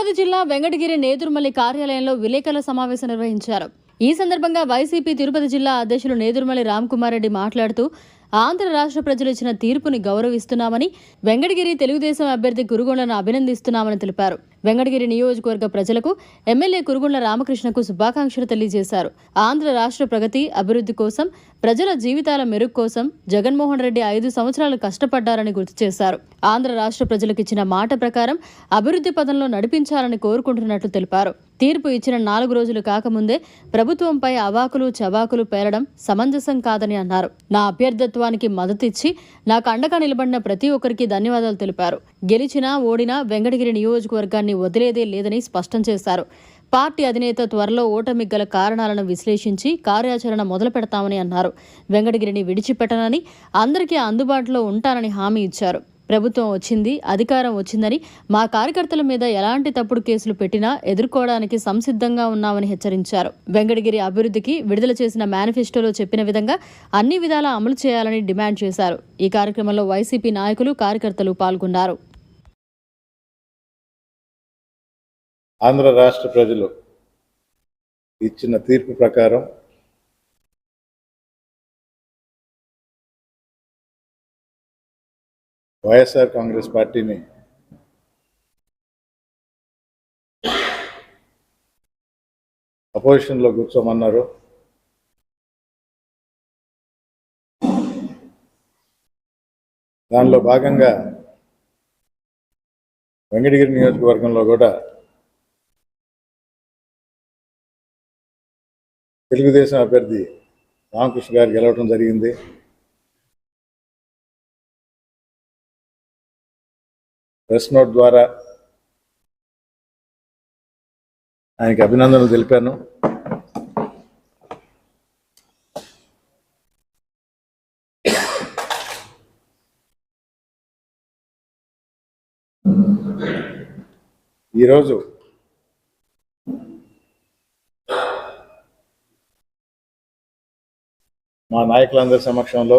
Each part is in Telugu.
తిరుపతి జిల్లా వెంకటగిరి నేదురుమల్లి కార్యాలయంలో విలేకరుల సమావేశం నిర్వహించారు. ఈ సందర్భంగా వైసీపీ తిరుపతి జిల్లా అధ్యక్షులు నేదురుమల్లి రామ్కుమార్ రెడ్డి మాట్లాడుతూ ఆంధ్ర రాష్ట్ర ప్రజలు ఇచ్చిన తీర్పుని గౌరవిస్తున్నామని, వెంకటగిరి తెలుగుదేశం అభ్యర్థి కురుగొండలను అభినందిస్తున్నామని తెలిపారు. వెంకటగిరి నియోజకవర్గ ప్రజలకు ఎమ్మెల్యే కురుగొండ్ల రామకృష్ణకు శుభాకాంక్షలు తెలియజేశారు. ఆంధ్ర రాష్ట్ర ప్రగతి, అభివృద్ధి కోసం, ప్రజల జీవితాల మెరుగు కోసం జగన్మోహన్ రెడ్డి 5 సంవత్సరాలు కష్టపడ్డారని గుర్తు చేశారు. ఆంధ్ర రాష్ట్ర ప్రజలకు ఇచ్చిన మాట ప్రకారం అభివృద్ధి పదంలో నడిపించాలని కోరుకుంటున్నట్లు తెలిపారు. తీర్పు ఇచ్చిన 4 రోజులు కాకముందే ప్రభుత్వంపై అవాకులు చవాకులు పేలడం సమంజసం కాదని అన్నారు. నా అభ్యర్థత్వానికి మద్దతిచ్చి నాకు అండగా నిలబడిన ప్రతి ఒక్కరికి ధన్యవాదాలు తెలిపారు. గెలిచినా ఓడినా వెంకటగిరి నియోజకవర్గాన్ని వదిలేదే లేదని స్పష్టం చేశారు. పార్టీ అధినేత త్వరలో ఓటమికి గల కారణాలను విశ్లేషించి కార్యాచరణ మొదలు పెడతామని అన్నారు. వెంకటగిరిని విడిచిపెట్టనని, అందరికీ అందుబాటులో ఉంటానని హామీ ఇచ్చారు. ప్రభుత్వం వచ్చింది, అధికారం వచ్చిందని మా కార్యకర్తల మీద ఎలాంటి తప్పుడు కేసులు పెట్టినా ఎదుర్కోవడానికి సంసిద్ధంగా ఉన్నామని హెచ్చరించారు. వెంకటగిరి అభివృద్ధికి విడుదల చేసిన మేనిఫెస్టోలో చెప్పిన విధంగా అన్ని విధాలా అమలు చేయాలని డిమాండ్ చేశారు. ఈ కార్యక్రమంలో వైసీపీ నాయకులు, కార్యకర్తలు పాల్గొన్నారు. ఆంధ్ర రాష్ట్ర ప్రజలు ఇచ్చిన తీర్పు ప్రకారం వైఎస్ఆర్ కాంగ్రెస్ పార్టీని అపోజిషన్లో కూర్చోమన్నారు. దానిలో భాగంగా వెంకటగిరి నియోజకవర్గంలో కూడా తెలుగుదేశం అభ్యర్థి రామకృష్ణ గారు గెలవడం జరిగింది. ప్రెస్ నోట్ ద్వారా ఆయనకి అభినందనలు తెలిపాను. ఈరోజు మా నాయకులందరి సమక్షంలో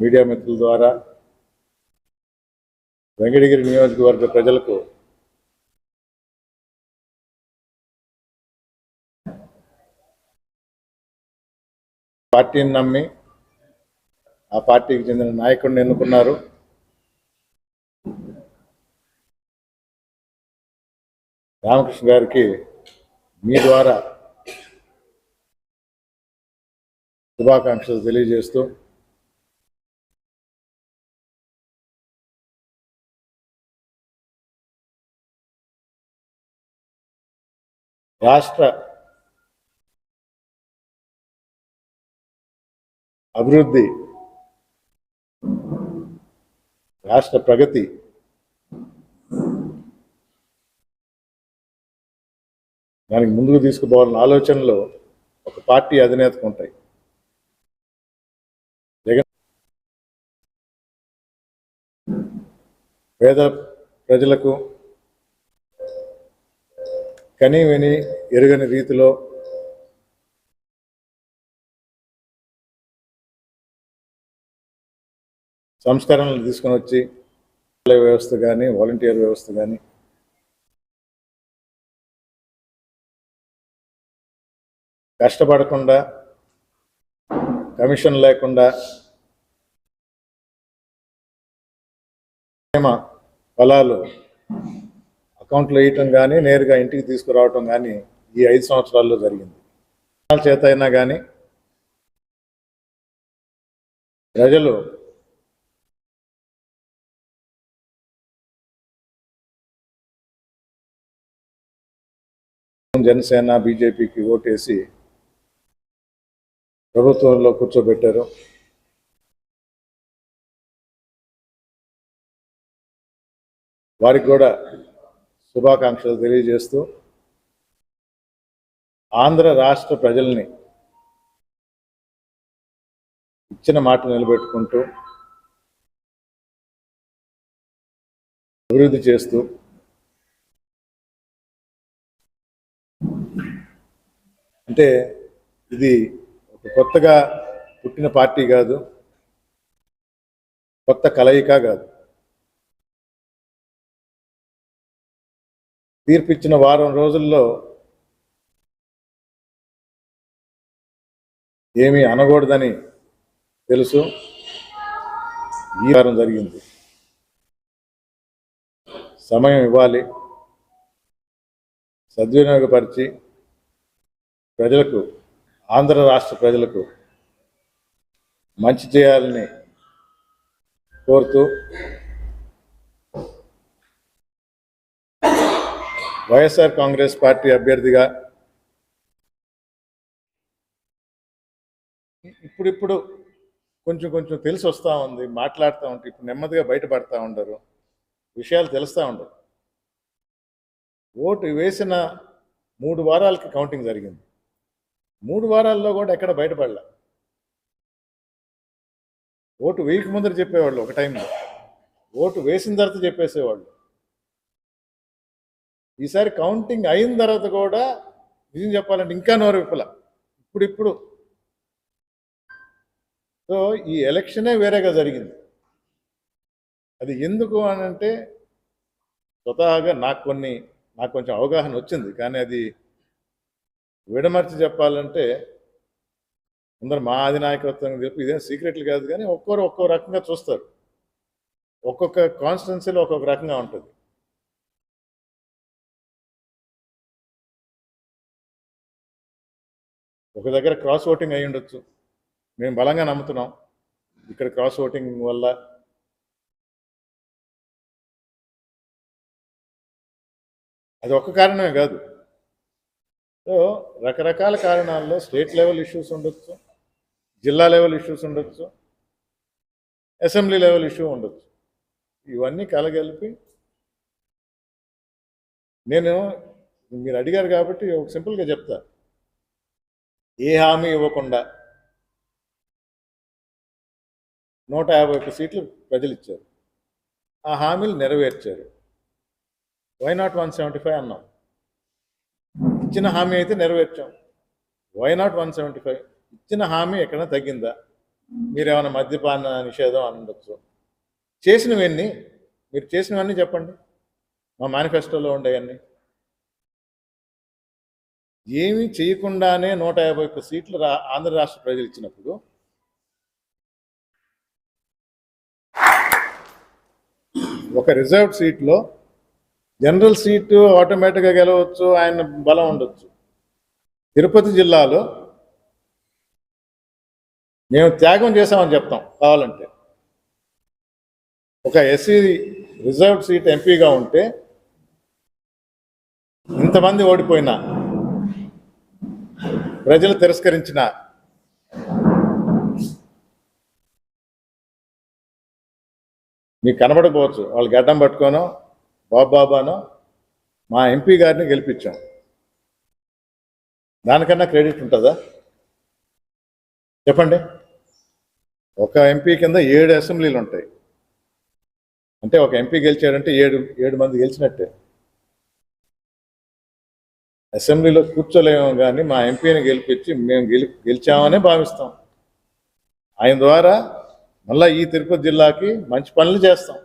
మీడియా మిత్రుల ద్వారా వెంకటగిరి నియోజకవర్గ ప్రజలకు పార్టీని నమ్మి ఆ పార్టీకి చెందిన నాయకుడిని ఎన్నుకున్నారు. రామకృష్ణ గారికి మీ ద్వారా శుభాకాంక్షలు తెలియజేస్తూ రాష్ట్ర అభివృద్ధి, రాష్ట్ర ప్రగతి దానికి ముందుకు తీసుకుపోవాలన్న ఆలోచనలు ఒక పార్టీ అధినేతకు ఉంటాయి. జగన్ పేద ప్రజలకు కని విని ఎరుగని రీతిలో సంస్కరణలు తీసుకొని వచ్చి వ్యవస్థ కానీ, వాలంటీర్ వ్యవస్థ కానీ, కష్టపడకుండా, కమిషన్ లేకుండా ఫలాలు అకౌంట్లో వేయటం కానీ, నేరుగా ఇంటికి తీసుకురావటం కానీ ఈ 5 సంవత్సరాల్లో జరిగింది. చేత అయినా కానీ ప్రజలు జనసేన, బీజేపీకి ఓటేసి ప్రభుత్వంలో కూర్చోబెట్టారు. వారికి కూడా శుభాకాంక్షలు తెలియజేస్తూ ఆంధ్ర రాష్ట్ర ప్రజల్ని ఇచ్చిన మాట నిలబెట్టుకుంటూ అభివృద్ధి చేస్తూ అంటే ఇది ఒక కొత్తగా పుట్టిన పార్టీ కాదు, కొత్త కలయిక కాదు. తీర్పిచ్చిన వారం రోజుల్లో ఏమీ అనకూడదని తెలుసు. ఈ వారం జరిగింది. సమయం ఇవ్వాలి, సద్వినియోగపరిచి ప్రజలకు, ఆంధ్ర రాష్ట్ర ప్రజలకు మంచి చేయాలని కోరుతూ వైఎస్ఆర్ కాంగ్రెస్ పార్టీ అభ్యర్థిగా ఇప్పుడిప్పుడు కొంచెం కొంచెం తెలిసి వస్తూ ఉంది, మాట్లాడుతూ ఉంటే ఇప్పుడు నెమ్మదిగా బయటపడతా ఉండరు, విషయాలు తెలుస్తూ ఉండరు. ఓటు వేసిన 3 వారాలకి కౌంటింగ్ జరిగింది. 3 వారాల్లో కూడా ఎక్కడ బయటపడలే. ఓటు వేయక ముందర చెప్పేవాళ్ళు ఒక టైంలో, ఓటు వేసిన తర్వాత చెప్పేసేవాళ్ళు. ఈసారి కౌంటింగ్ అయిన తర్వాత కూడా నిజం చెప్పాలంటే ఇంకా నోరు విప్పల. ఇప్పుడు సో ఈ ఎలక్షనే వేరేగా జరిగింది. అది ఎందుకు అని అంటే స్వతహాగా నాకు కొంచెం అవగాహన వచ్చింది, కానీ అది విడమర్చి చెప్పాలంటే అందరు మా అధినాయకత్వం చెప్పి ఇదేం సీక్రెట్లు కాదు, కానీ ఒక్కో రకంగా చూస్తారు. ఒక్కొక్క కాన్స్టిట్యున్సీలో ఒక్కొక్క రకంగా ఉంటుంది. ఒక దగ్గర క్రాస్ ఓటింగ్ అయి ఉండొచ్చు, మేము బలంగా నమ్ముతున్నాం. ఇక్కడ క్రాస్ ఓటింగ్ వల్ల అది ఒక్క కారణమే కాదు. సో రకరకాల కారణాల్లో స్టేట్ లెవెల్ ఇష్యూస్ ఉండొచ్చు, జిల్లా లెవెల్ ఇష్యూస్ ఉండొచ్చు, అసెంబ్లీ లెవెల్ ఇష్యూ ఉండొచ్చు. ఇవన్నీ కలగలిపి మీరు అడిగారు కాబట్టి ఒక సింపుల్గా చెప్తా. ఏ హామీ ఇవ్వకుండా 151 సీట్లు ప్రజలు ఇచ్చారు, ఆ హామీలు నెరవేర్చారు. వై నాట్ 175 అన్నాం. ఇచ్చిన హామీ అయితే నెరవేర్చాం, వై నాట్ 175? ఇచ్చిన హామీ ఎక్కడైనా తగ్గిందా? మీరేమైనా మద్యపాన నిషేధం అని ఉండొచ్చు. చేసినవన్నీ, మీరు చేసినవన్నీ చెప్పండి, మా మేనిఫెస్టోలో ఉండేవన్నీ. ఏమీ చేయకుండానే 151 సీట్లు ఆంధ్ర రాష్ట్ర ప్రజలు ఇచ్చినప్పుడు ఒక రిజర్వ్డ్ సీట్లో జనరల్ సీటు ఆటోమేటిక్గా గెలవచ్చు, ఆయన బలం ఉండొచ్చు. తిరుపతి జిల్లాలో మేము త్యాగం చేసామని చెప్తాం కావాలంటే. ఒక ఎస్సీ రిజర్వ్డ్ సీట్ ఎంపీగా ఉంటే ఇంతమంది ఓడిపోయినా, ప్రజలు తిరస్కరించిన మీకు కనబడకపోవచ్చు, వాళ్ళు గడ్డం పట్టుకోనో బాబానో మా ఎంపీ గారిని గెలిపించాం. దానికన్నా క్రెడిట్ ఉంటుందా చెప్పండి? ఒక ఎంపీ కింద 7 అసెంబ్లీలు ఉంటాయి, అంటే ఒక ఎంపీ గెలిచాడంటే 7 మంది గెలిచినట్టే. అసెంబ్లీలో కూర్చోలేము, కానీ మా ఎంపీని గెలిపించి మేము గెలిచామనే భావిస్తాం. ఆయన ద్వారా మళ్ళీ ఈ తిరుపతి జిల్లాకి మంచి పనులు చేస్తాం,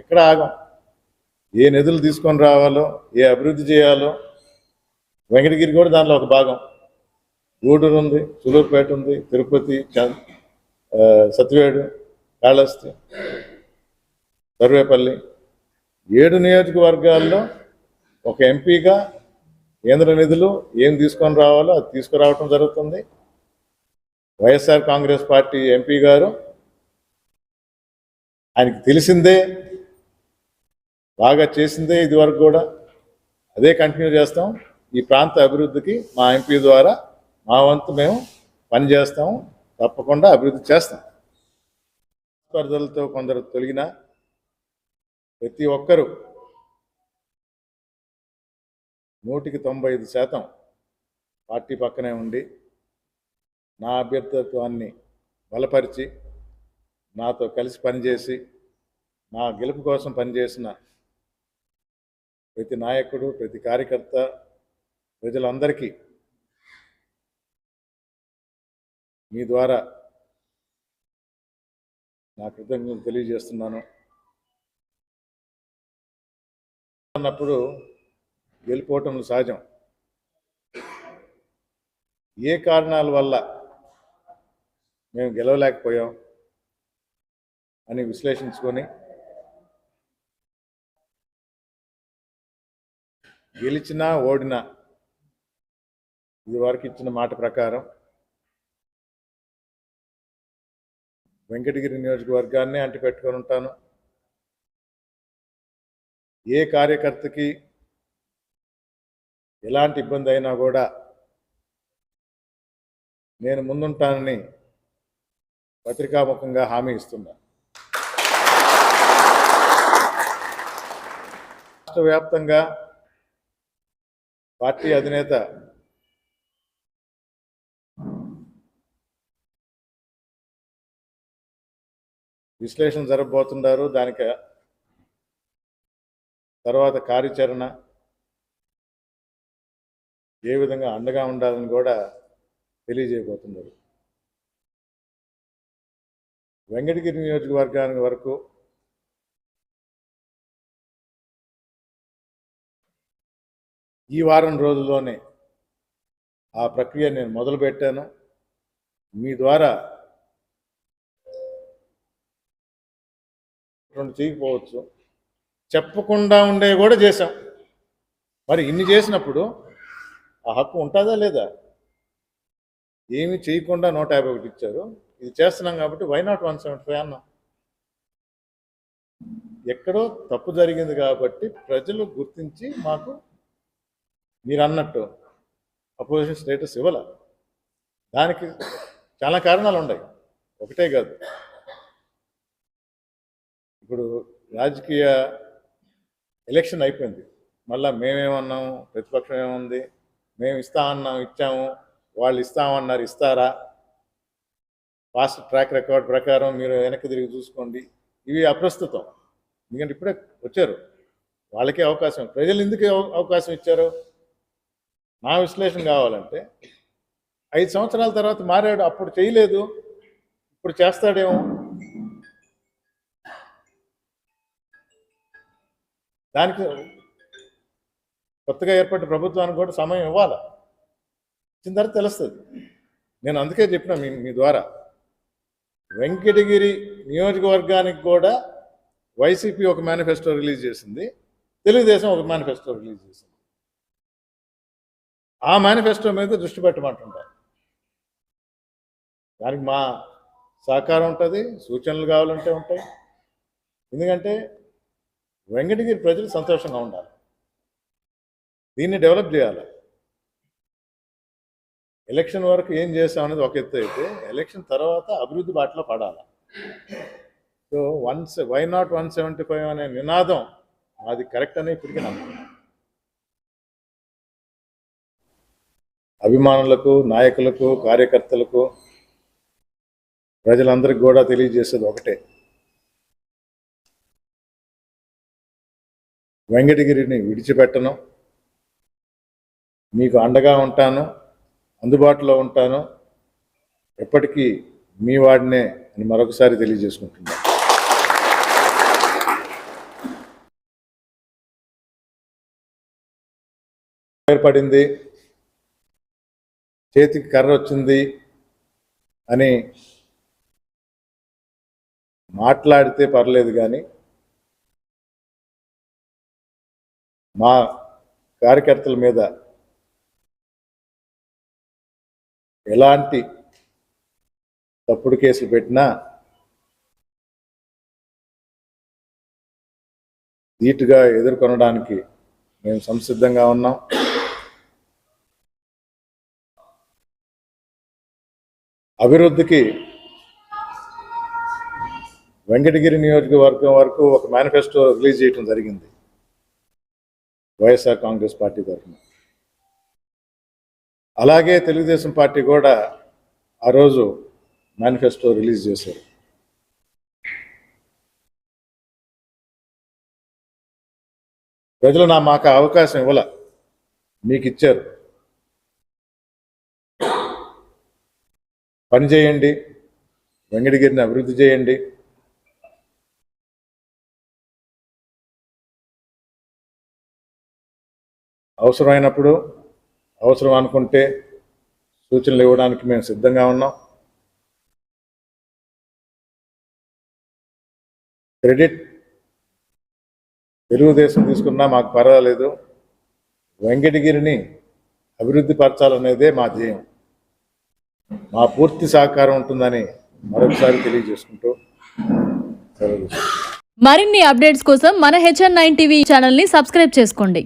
ఎక్కడ ఆగం. ఏ నిధులు తీసుకొని రావాలో, ఏ అభివృద్ధి చేయాలో, వెంకటగిరి కూడా దానిలో ఒక భాగం. గూడూరు ఉంది, సులూరుపేట ఉంది, తిరుపతి, సత్యవేడు, కాళహస్తి, సర్వేపల్లి, 7 నియోజకవర్గాల్లో ఒక ఎంపీగా కేంద్ర నిధులు ఏం తీసుకొని రావాలో అది తీసుకురావటం జరుగుతుంది. వైఎస్ఆర్ కాంగ్రెస్ పార్టీ ఎంపీ గారు ఆయనకి తెలిసిందే, బాగా చేసిందే, ఇదివరకు కూడా అదే కంటిన్యూ చేస్తాం. ఈ ప్రాంత అభివృద్ధికి మా ఎంపీ ద్వారా మా వంతు మేము పనిచేస్తాము, తప్పకుండా అభివృద్ధి చేస్తాం. స్పర్ధలతో కొందరు తొలగిన ప్రతి ఒక్కరూ 100% పార్టీ పక్కనే ఉండి నా అభ్యర్థిత్వాన్ని బలపరిచి నాతో కలిసి పనిచేసి నా గెలుపు కోసం పనిచేసిన ప్రతి నాయకుడు, ప్రతి కార్యకర్త, ప్రజలందరికీ మీ ద్వారా నా కృతజ్ఞతలు తెలియజేస్తున్నాను. అన్నప్పుడు గెలుపోవటం సహజం. ఏ కారణాల వల్ల మేము గెలవలేకపోయాం అని విశ్లేషించుకొని గెలిచినా ఓడినా ఇది వరకు ఇచ్చిన మాట ప్రకారం వెంకటగిరి నియోజకవర్గాన్ని అంటిపెట్టుకొని ఉంటాను. ఏ కార్యకర్తకి ఎలాంటి ఇబ్బంది అయినా కూడా నేను ముందుంటానని పత్రికాముఖంగా హామీ ఇస్తున్నా. రాష్ట్ర వ్యాప్తంగా పార్టీ అధినేత విశ్లేషణ జరగబోతున్నారు. దానికి తర్వాత కార్యాచరణ ఏ విధంగా అండగా ఉండాలని కూడా తెలియజేయబోతున్నారు. వెంకటగిరి నియోజకవర్గానికి వరకు ఈ వారం రోజుల్లోనే ఆ ప్రక్రియ నేను మొదలుపెట్టాను. మీ ద్వారా చేయకపోవచ్చు, చెప్పకుండా ఉండే కూడా చేశాం. మరి ఇన్ని చేసినప్పుడు ఆ హక్కు ఉంటుందా లేదా? ఏమి చేయకుండా 151 ఇచ్చారు. ఇది చేస్తున్నాం కాబట్టి వై నాట్ 175 అన్నాం. ఎక్కడో తప్పు జరిగింది కాబట్టి ప్రజలు గుర్తించి మాకు మీరు అన్నట్టు అపోజిషన్ స్టేటస్ ఇవ్వాల. దానికి చాలా కారణాలు ఉన్నాయి, ఒకటే కాదు. ఇప్పుడు రాజకీయ ఎలక్షన్ అయిపోయింది. మళ్ళీ మేమేమన్నాము, ప్రతిపక్షం ఏముంది, మేము ఇస్తామన్నాం ఇచ్చాము, వాళ్ళు ఇస్తామన్నారు ఇస్తారా, ఫాస్ట్ ట్రాక్ రికార్డ్ ప్రకారం మీరు వెనక్కి తిరిగి చూసుకోండి. ఇవి అప్రస్తుతం. ఎందుకంటే ఇప్పుడే వచ్చారు, వాళ్ళకే అవకాశం. ప్రజలు ఎందుకు అవకాశం ఇచ్చారు? నా విశ్లేషణ కావాలంటే 5 సంవత్సరాల తర్వాత మారాడు, అప్పుడు చేయలేదు, ఇప్పుడు చేస్తాడేమో. దానికి కొత్తగా ఏర్పడిన ప్రభుత్వానికి కూడా సమయం ఇవ్వాలి. ఇచ్చిన తర్వాత తెలుస్తుంది. నేను అందుకే చెప్పిన మీ ద్వారా వెంకటగిరి నియోజకవర్గానికి కూడా వైసీపీ ఒక మేనిఫెస్టో రిలీజ్ చేసింది, తెలుగుదేశం ఒక మేనిఫెస్టో రిలీజ్ చేసింది. ఆ మేనిఫెస్టో మీద దృష్టి పెట్టమంటుంటారు. దానికి మా సహకారం ఉంటుంది, సూచనలు కావాలంటే ఉంటాయి. ఎందుకంటే వెంకటగిరి ప్రజలు సంతోషంగా ఉండాలి, దీన్ని డెవలప్ చేయాలి. ఎలక్షన్ వరకు ఏం చేస్తామనేది ఒక ఎత్తు అయితే, ఎలక్షన్ తర్వాత అభివృద్ధి బాటలో పడాలి. సో వై నాట్ 175 అనే నినాదం అది కరెక్ట్ అని ఇప్పటికీ నమ్ముతున్నాను. అభిమానులకు, నాయకులకు, కార్యకర్తలకు, ప్రజలందరికీ కూడా తెలియజేసేది ఒకటే, వెంకటగిరిని విడిచిపెట్టను, మీకు అండగా ఉంటాను, అందుబాటులో ఉంటాను, ఎప్పటికీ మీ వాడినే అని మరొకసారి తెలియజేసుకుంటున్నాను. ఏర్పడింది, చేతికి కర్ర వచ్చింది అని మాట్లాడితే పర్లేదు, కానీ మా కార్యకర్తల మీద ఎలాంటి తప్పుడు కేసులు పెట్టినా ధీటుగా ఎదుర్కొనడానికి మేము సంసిద్ధంగా ఉన్నాం. అభివృద్ధికి వెంకటగిరి నియోజకవర్గం వరకు ఒక మేనిఫెస్టో రిలీజ్ చేయడం జరిగింది వైఎస్ఆర్ కాంగ్రెస్ పార్టీ తరఫున. అలాగే తెలుగుదేశం పార్టీ కూడా ఆ రోజు మేనిఫెస్టో రిలీజ్ చేశారు. ప్రజలు మాకు అవకాశం ఇవ్వాల, మీకు ఇచ్చారు. పని చేయండి, వెంకటగిరిని అభివృద్ధి చేయండి. అవసరమైనప్పుడు అవసరం అనుకుంటే సూచనలు ఇవ్వడానికి మేము సిద్ధంగా ఉన్నాం. క్రెడిట్ తెలుగుదేశం తీసుకున్నా మాకు పర్వాలేదు, వెంకటగిరిని అభివృద్ధి పరచాలనేదే మా ధ్యేయం. మా పూర్తి సహకారం ఉంటుందని మరొకసారి తెలియజేసుకుంటూ సెలవు తీసుకుంటాం. మరిన్ని అప్డేట్స్ కోసం మన HN9 టీవీ ఛానల్ని సబ్స్క్రైబ్ చేసుకోండి.